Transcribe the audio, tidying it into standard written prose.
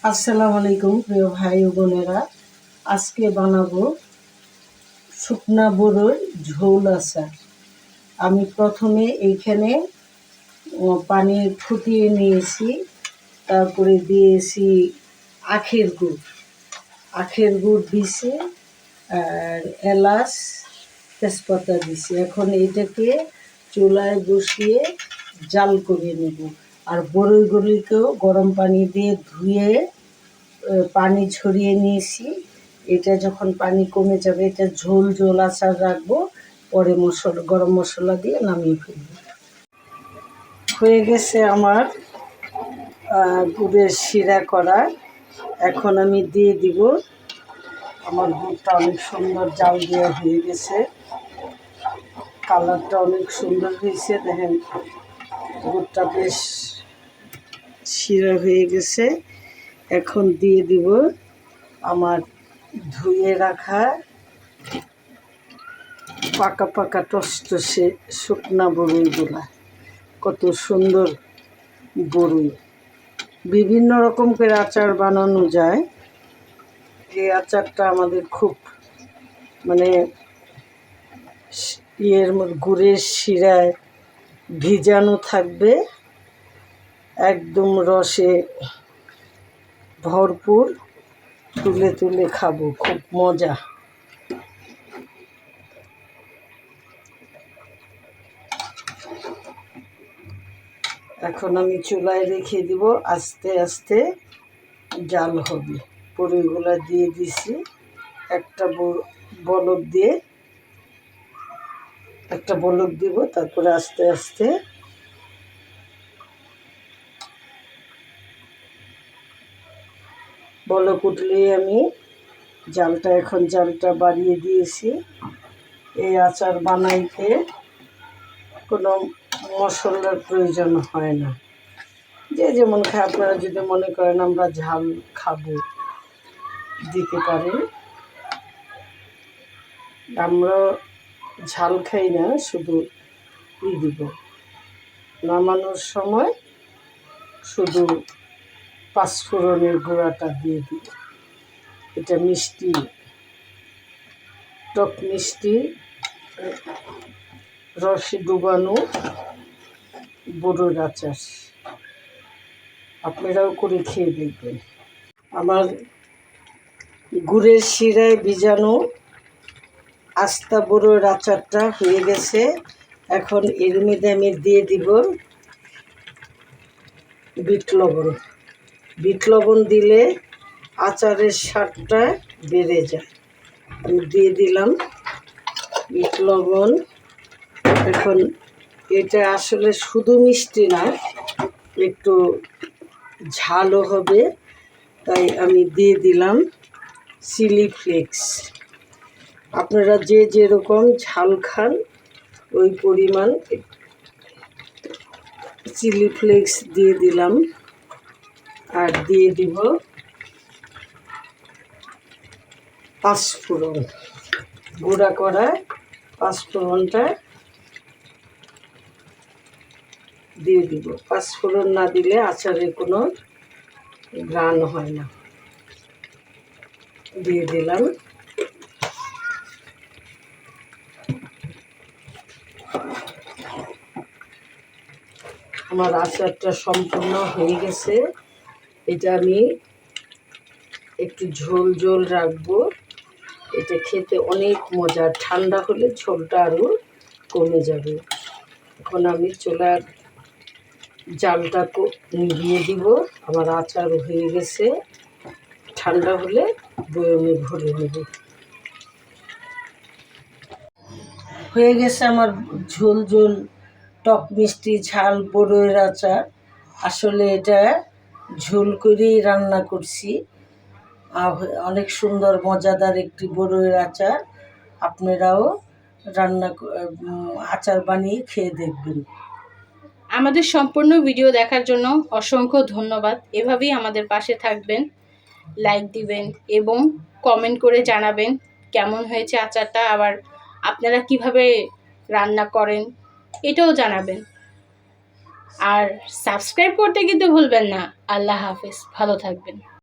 আসসালামু আলাইকুম প্রিয় ভাই ও বোনেরা। আজকে বানাবো শুকনা বড়ইর ঝোল আচার। আমি প্রথমে এইখানে পানি ফুটিয়ে নিয়েছি, তারপরে দিয়েছি আখের গুড় দিছি, আর এলাচ তেজপাতা দিছি। এখন এইটাকে চুলায় বসিয়ে জাল করে নেব। আর বড়ইগুলিকেও গরম পানি দিয়ে ধুয়ে পানি ঝরিয়ে নিয়েছি। এটা যখন পানি কমে যাবে, এটা ঝোল ঝোল আচার রাখবো, পরে গরম মশলা দিয়ে নামিয়ে ফেলবো। হয়ে গেছে আমার গুড়ের শিরা করা। এখন আমি দিয়ে দিব। আমার গুড়টা অনেক সুন্দর জাল দেওয়া হয়ে গেছে, কালারটা অনেক সুন্দর হয়েছে। দেখেন গুড়টা বেশ শিরা হয়ে গেছে। এখন দিয়ে দিব আমার ধুয়ে রাখা পাকা পাকা টসটসে শুকনা বড়ইগুলা। কত সুন্দর বড়ই! বিভিন্ন রকম করে আচার বানানো যায়। এই আচারটা আমাদের খুব গুড়ের শিরায় ভিজানো থাকবে, একদম রসে ভরপুর। তুলে তুলে খাবো, খুব মজা। এখন আমি চুলায় রেখে দিব, আস্তে আস্তে জাল হবে। বড়িগুলা দিয়ে দিছি, একটা বলক দিব, তারপরে আস্তে আস্তে বলক উঠলেই আমি জালটা বাড়িয়ে দিয়েছি। এই আচার বানাইতে কোনো মশলার প্রয়োজন হয় না। যে যেমন খায়, আপনারা যদি মনে করেন আমরা ঝাল খাবো, দিতে পারেন। আমরা ঝাল খাই না, শুধু দিব। নামানোর সময় শুধু পাঁচফোড়নের গুঁড়াটা দিয়ে দিব। এটা মিষ্টি, টক মিষ্টি, রসে ডুবানো বড়ইর আচার। আপনারাও করে খেয়ে দেখবেন। আমার গুড়ের শিরায় ভিজানো আস্তা বড়ইর আচারটা হয়ে গেছে। এখন এর মধ্যে আমি দিয়ে দিব বিট লবণ দিলে আচারের স্বাদটা বেড়ে যায়। আমি দিয়ে দিলাম বিট লবণ। এখন এটা আসলে শুধু মিষ্টি না, একটু ঝালও হবে, তাই আমি দিয়ে দিলাম চিলি ফ্লেক্স। আপনারা যে যেরকম ঝাল খান ওই পরিমাণ চিলি ফ্লেক্স দিয়ে দিলাম। আর দিয়ে দিব পাঁচফোড়ন, গুঁড়া করা পাঁচফোড়নটা দিয়ে দিব। পাঁচফোড়ন না দিলে আচারে কোনো ঘ্রাণ হয় না। দিয়ে দিলাম। আমার আচারটা সম্পূর্ণ হয়ে গেছে। এটা আমি একটু ঝোল ঝোল রাখবো। এটা খেতে অনেক মজা। ঠান্ডা হলে ঝোলটা আরও কমে যাবে। এখন আমি চুলার জালটা নিভিয়ে দিব। আমার আচার হয়ে গেছে, ঠান্ডা হলে বয়মে ভরে নেব। হয়ে গেছে আমার ঝোল ঝোল টক মিষ্টি ঝাল বড়ইর আচার। আসলে এটা ঝোল করেই রান্না করছি। অনেক সুন্দর মজাদার একটি বড়ইর আচার। আপনারাও আচার বানিয়ে খেয়ে দেখবেন। আমাদের সম্পূর্ণ ভিডিও দেখার জন্য অসংখ্য ধন্যবাদ। এভাবেই আমাদের পাশে থাকবেন, লাইক দিবেন এবং কমেন্ট করে জানাবেন কেমন হয়েছে আচারটা। আবার আপনারা কিভাবে রান্না করেন এটাও জানাবেন। আর সাবস্ক্রাইব করতে কিন্তু ভুলবেন না। আল্লাহ হাফেজ, ভালো থাকবেন।